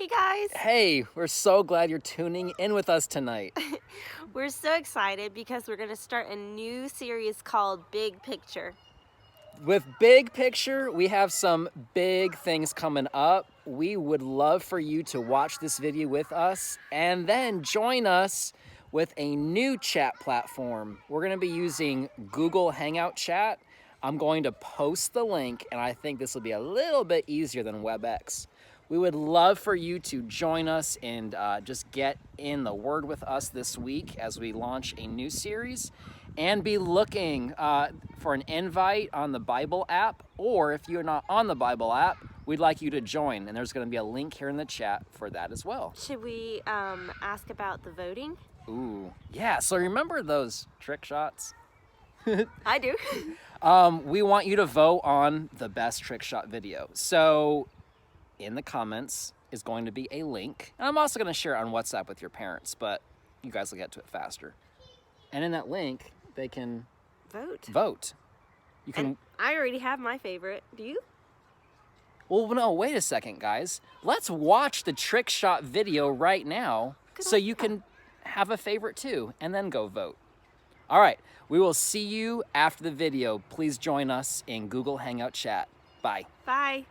Hey guys! Hey, we're so glad you're tuning in with us tonight. We're so excited because we're going to start a new series called Big Picture. With Big Picture, we have some big things coming up. We would love for you to watch this video with us and then join us with a new chat platform. We're going to be using Google Hangout Chat. I'm going to post the link, and I think this will be a little bit easier than WebEx. We would love for you to join us and just get in the Word with us this week as we launch a new series, and be looking for an invite on the Bible app, or if you're not on the Bible app, we'd like you to join, and there's going to be a link here in the chat for that as well. Should we ask about the voting? Ooh, yeah, so remember those trick shots? I do. We want you to vote on the best trick shot video. So in the comments is going to be a link. And I'm also going to share it on WhatsApp with your parents, but you guys will get to it faster. And in that link, they can vote. You can. And I already have my favorite. Do you? Well, no, wait a second, guys. Let's watch the trick shot video right now so you can have a favorite too, and then go vote. All right, we will see you after the video. Please join us in Google Hangout Chat. Bye. Bye.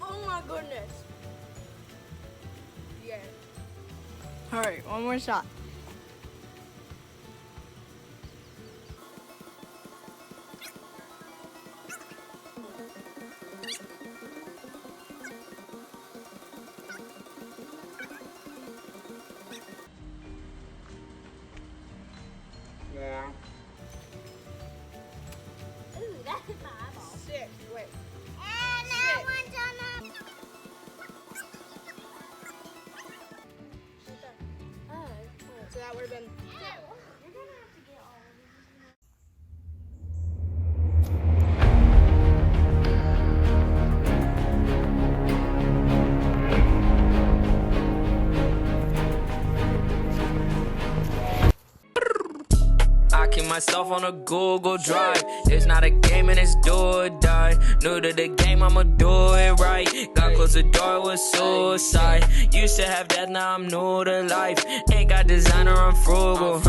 Oh my goodness. Yeah. Alright, one more shot. Yeah. Ooh, that hit my eyeball. 6, wait. And that one's on So that would have been. You're gonna have to get all of these. I keep myself on a Google Drive. It's not a game and it's do or die. New to the game, I'ma do it right. Got close the door with suicide. Used to have death, now I'm new to life. Ain't got designer, I'm frugal.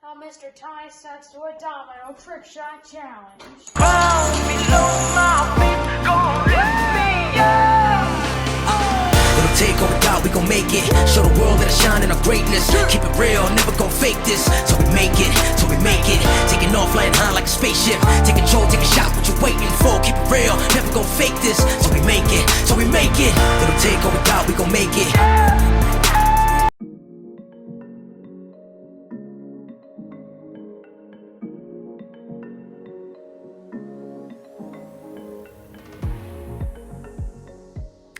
How Mr. Ty sets to a domino trick shot challenge. It'll take all we got, we gon' make it. Show the world that I shine in our greatness. Keep it real, never gon' fake this. So we make it, so we make it. Taking off, flying high like a spaceship. Take control, take a shot, what you waiting for? Keep it real, never gon' fake this. So we make it, so we make it. It'll take all we got, we gon' make it.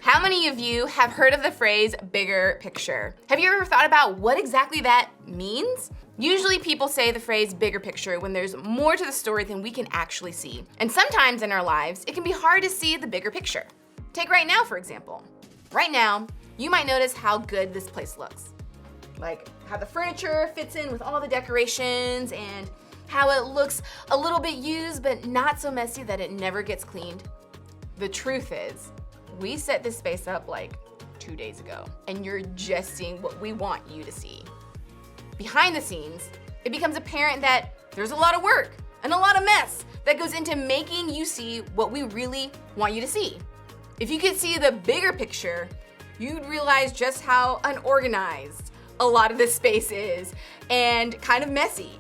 How many of you have heard of the phrase bigger picture? Have you ever thought about what exactly that means? Usually people say the phrase bigger picture when there's more to the story than we can actually see. And sometimes in our lives, it can be hard to see the bigger picture. Take right now, for example. Right now, you might notice how good this place looks. Like how the furniture fits in with all the decorations and how it looks a little bit used but not so messy that it never gets cleaned. The truth is, we set this space up like 2 days ago, and you're just seeing what we want you to see. Behind the scenes, it becomes apparent that there's a lot of work and a lot of mess that goes into making you see what we really want you to see. If you could see the bigger picture, you'd realize just how unorganized a lot of this space is and kind of messy.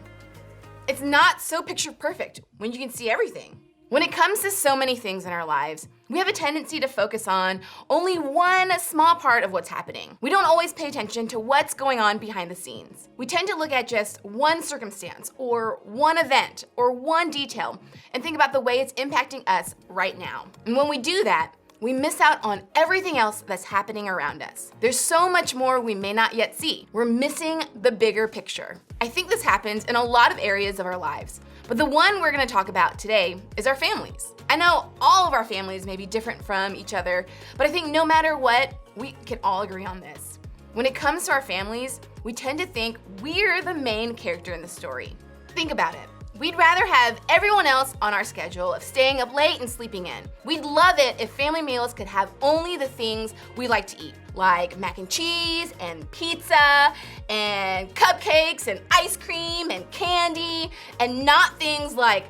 It's not so picture perfect when you can see everything. When it comes to so many things in our lives, we have a tendency to focus on only one small part of what's happening. We don't always pay attention to what's going on behind the scenes. We tend to look at just one circumstance or one event or one detail and think about the way it's impacting us right now. And when we do that, we miss out on everything else that's happening around us. There's so much more we may not yet see. We're missing the bigger picture. I think this happens in a lot of areas of our lives, but the one we're gonna talk about today is our families. I know all of our families may be different from each other, but I think no matter what, we can all agree on this. When it comes to our families, we tend to think we're the main character in the story. Think about it. We'd rather have everyone else on our schedule of staying up late and sleeping in. We'd love it if family meals could have only the things we like to eat, like mac and cheese and pizza and cupcakes and ice cream and candy, and not things like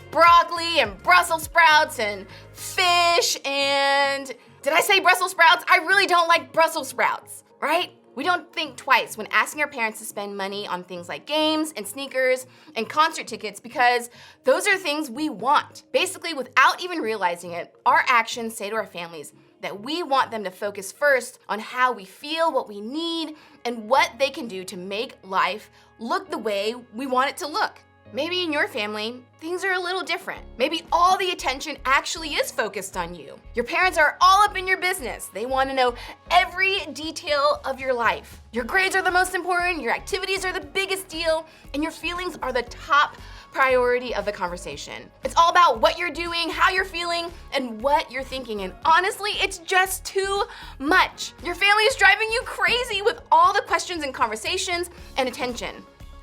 broccoli and Brussels sprouts and fish and, did I say Brussels sprouts? I really don't like Brussels sprouts, right? We don't think twice when asking our parents to spend money on things like games and sneakers and concert tickets because those are things we want. Basically, without even realizing it, our actions say to our families that we want them to focus first on how we feel, what we need, and what they can do to make life look the way we want it to look. Maybe in your family, things are a little different. Maybe all the attention actually is focused on you. Your parents are all up in your business. They want to know every detail of your life. Your grades are the most important, your activities are the biggest deal, and your feelings are the top priority of the conversation. It's all about what you're doing, how you're feeling, and what you're thinking. And honestly, it's just too much. Your family is driving you crazy with all the questions and conversations and attention.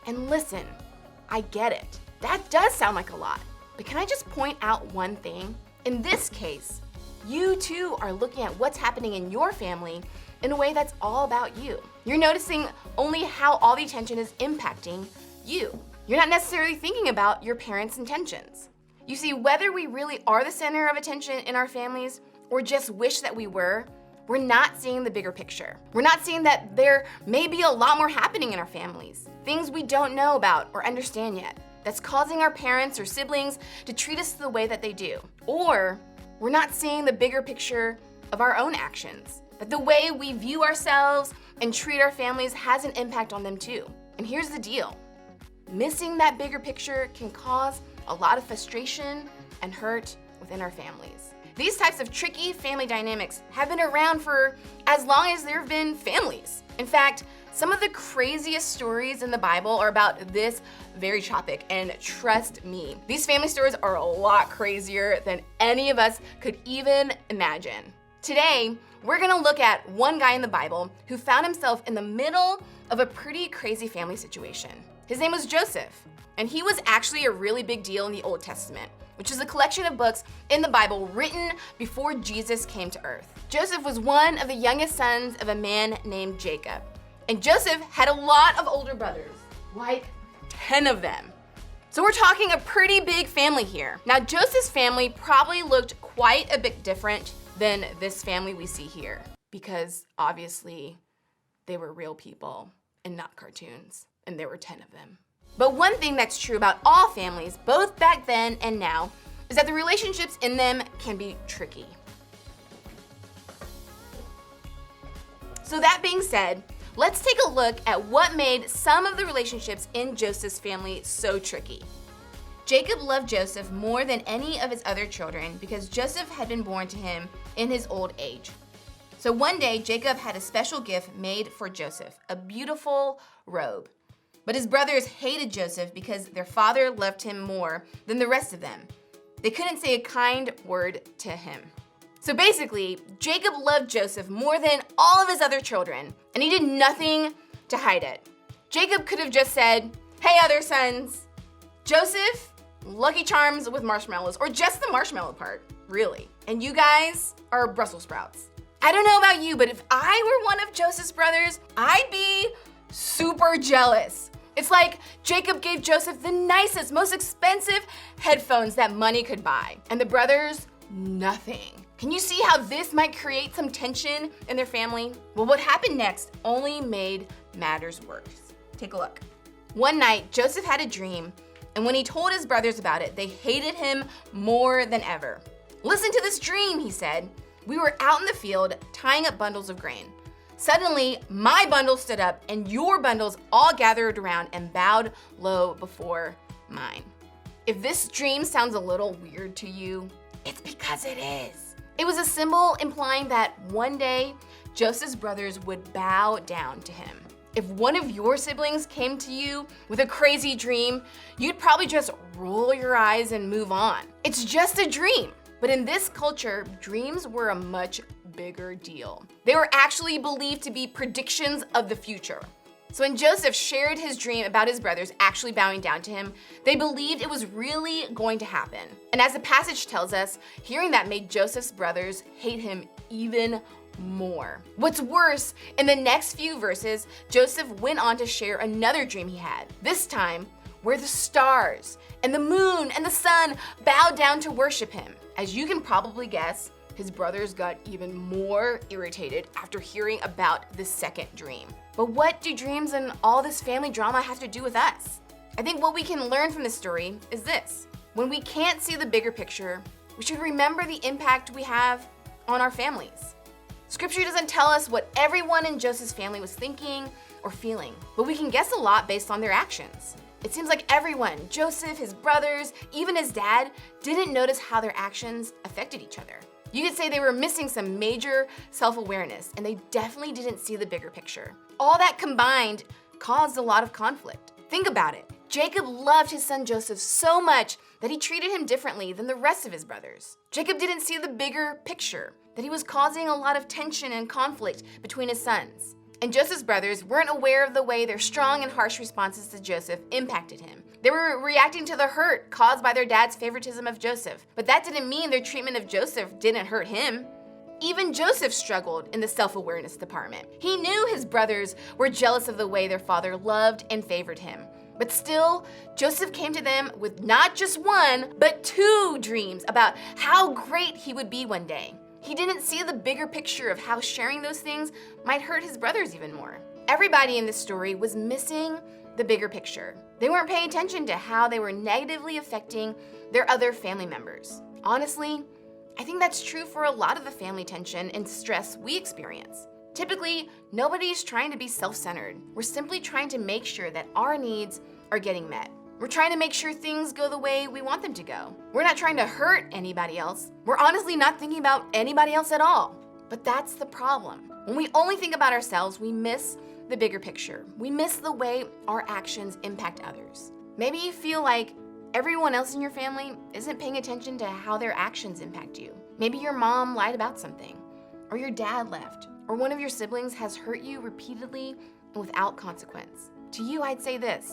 And listen, I get it. That does sound like a lot. But can I just point out one thing? In this case, you too are looking at what's happening in your family in a way that's all about you. You're noticing only how all the attention is impacting you. You're not necessarily thinking about your parents' intentions. You see, whether we really are the center of attention in our families or just wish that we were, we're not seeing the bigger picture. We're not seeing that there may be a lot more happening in our families, things we don't know about or understand yet, that's causing our parents or siblings to treat us the way that they do. Or we're not seeing the bigger picture of our own actions, that the way we view ourselves and treat our families has an impact on them too. And here's the deal. Missing that bigger picture can cause a lot of frustration and hurt within our families. These types of tricky family dynamics have been around for as long as there have been families. In fact, some of the craziest stories in the Bible are about this very topic, and trust me, these family stories are a lot crazier than any of us could even imagine. Today, we're gonna look at one guy in the Bible who found himself in the middle of a pretty crazy family situation. His name was Joseph, and he was actually a really big deal in the Old Testament, which is a collection of books in the Bible written before Jesus came to earth. Joseph was one of the youngest sons of a man named Jacob. And Joseph had a lot of older brothers, like 10 of them. So we're talking a pretty big family here. Now, Joseph's family probably looked quite a bit different than this family we see here, because obviously they were real people and not cartoons, and there were 10 of them. But one thing that's true about all families, both back then and now, is that the relationships in them can be tricky. So that being said, let's take a look at what made some of the relationships in Joseph's family so tricky. Jacob loved Joseph more than any of his other children because Joseph had been born to him in his old age. So one day, Jacob had a special gift made for Joseph, a beautiful robe. But his brothers hated Joseph because their father loved him more than the rest of them. They couldn't say a kind word to him. So basically, Jacob loved Joseph more than all of his other children, and he did nothing to hide it. Jacob could have just said, "Hey, other sons, Joseph, Lucky Charms with marshmallows," or just the marshmallow part, really. And you guys are Brussels sprouts. I don't know about you, but if I were one of Joseph's brothers, I'd be super jealous. It's like Jacob gave Joseph the nicest, most expensive headphones that money could buy, and the brothers, nothing. Can you see how this might create some tension in their family? Well, what happened next only made matters worse. Take a look. One night, Joseph had a dream, and when he told his brothers about it, they hated him more than ever. "Listen to this dream," he said. "We were out in the field tying up bundles of grain. Suddenly, my bundle stood up, and your bundles all gathered around and bowed low before mine." If this dream sounds a little weird to you, it's because it is. It was a symbol implying that one day, Joseph's brothers would bow down to him. If one of your siblings came to you with a crazy dream, you'd probably just roll your eyes and move on. It's just a dream. But in this culture, dreams were a much bigger deal. They were actually believed to be predictions of the future. So when Joseph shared his dream about his brothers actually bowing down to him, they believed it was really going to happen. And as the passage tells us, hearing that made Joseph's brothers hate him even more. What's worse, in the next few verses, Joseph went on to share another dream he had, this time where the stars and the moon and the sun bowed down to worship him. As you can probably guess, his brothers got even more irritated after hearing about this second dream. But what do dreams and all this family drama have to do with us? I think what we can learn from this story is this. When we can't see the bigger picture, we should remember the impact we have on our families. Scripture doesn't tell us what everyone in Joseph's family was thinking or feeling, but we can guess a lot based on their actions. It seems like everyone, Joseph, his brothers, even his dad, didn't notice how their actions affected each other. You could say they were missing some major self-awareness, and they definitely didn't see the bigger picture. All that combined caused a lot of conflict. Think about it. Jacob loved his son Joseph so much that he treated him differently than the rest of his brothers. Jacob didn't see the bigger picture, that he was causing a lot of tension and conflict between his sons. And Joseph's brothers weren't aware of the way their strong and harsh responses to Joseph impacted him. They were reacting to the hurt caused by their dad's favoritism of Joseph, but that didn't mean their treatment of Joseph didn't hurt him. Even Joseph struggled in the self-awareness department. He knew his brothers were jealous of the way their father loved and favored him. But still, Joseph came to them with not just one, but two dreams about how great he would be one day. He didn't see the bigger picture of how sharing those things might hurt his brothers even more. Everybody in this story was missing the bigger picture. They weren't paying attention to how they were negatively affecting their other family members. Honestly, I think that's true for a lot of the family tension and stress we experience. Typically, nobody's trying to be self-centered. We're simply trying to make sure that our needs are getting met. We're trying to make sure things go the way we want them to go. We're not trying to hurt anybody else. We're honestly not thinking about anybody else at all. But that's the problem. When we only think about ourselves, we miss the bigger picture. We miss the way our actions impact others. Maybe you feel like everyone else in your family isn't paying attention to how their actions impact you. Maybe your mom lied about something, or your dad left, or one of your siblings has hurt you repeatedly and without consequence. To you, I'd say this.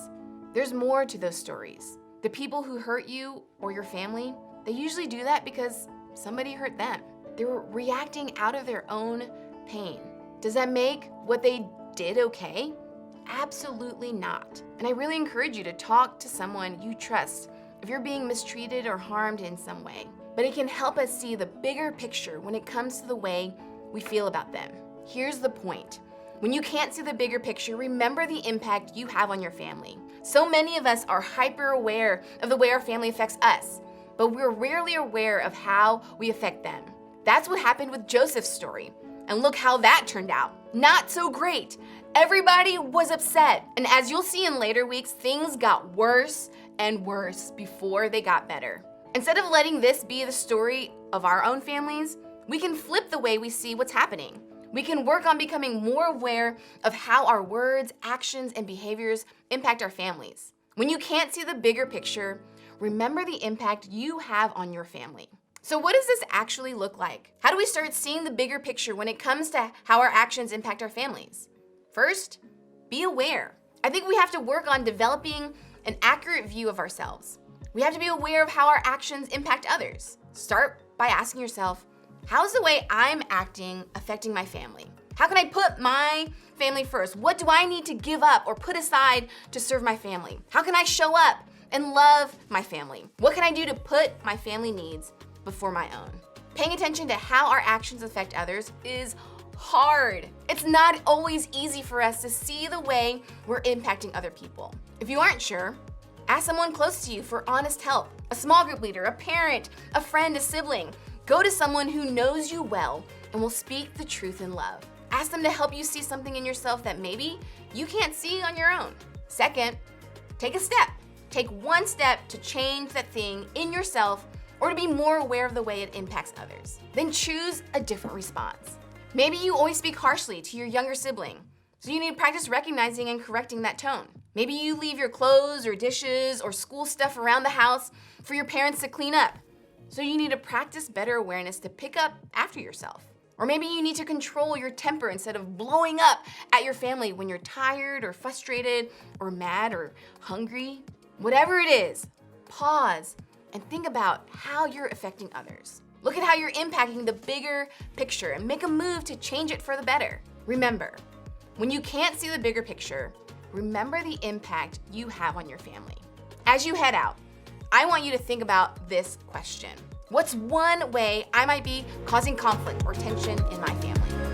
There's more to those stories. The people who hurt you or your family, they usually do that because somebody hurt them. They were reacting out of their own pain. Does that make what they did okay? Absolutely not. And I really encourage you to talk to someone you trust if you're being mistreated or harmed in some way. But it can help us see the bigger picture when it comes to the way we feel about them. Here's the point. When you can't see the bigger picture, remember the impact you have on your family. So many of us are hyper aware of the way our family affects us, but we're rarely aware of how we affect them. That's what happened with Joseph's story. And look how that turned out. Not so great. Everybody was upset. And as you'll see in later weeks, things got worse and worse before they got better. Instead of letting this be the story of our own families, we can flip the way we see what's happening. We can work on becoming more aware of how our words, actions, and behaviors impact our families. When you can't see the bigger picture, remember the impact you have on your family. So what does this actually look like? How do we start seeing the bigger picture when it comes to how our actions impact our families? First, be aware. I think we have to work on developing an accurate view of ourselves. We have to be aware of how our actions impact others. Start by asking yourself, how's the way I'm acting affecting my family? How can I put my family first? What do I need to give up or put aside to serve my family? How can I show up and love my family? What can I do to put my family needs before my own? Paying attention to how our actions affect others is hard. It's not always easy for us to see the way we're impacting other people. If you aren't sure, ask someone close to you for honest help. A small group leader, a parent, a friend, a sibling. Go to someone who knows you well and will speak the truth in love. Ask them to help you see something in yourself that maybe you can't see on your own. Second, take a step. Take one step to change that thing in yourself or to be more aware of the way it impacts others. Then choose a different response. Maybe you always speak harshly to your younger sibling, so you need to practice recognizing and correcting that tone. Maybe you leave your clothes or dishes or school stuff around the house for your parents to clean up, so you need to practice better awareness to pick up after yourself. Or maybe you need to control your temper instead of blowing up at your family when you're tired or frustrated or mad or hungry. Whatever it is, pause and think about how you're affecting others. Look at how you're impacting the bigger picture and make a move to change it for the better. Remember, when you can't see the bigger picture, remember the impact you have on your family. As you head out, I want you to think about this question. What's one way I might be causing conflict or tension in my family?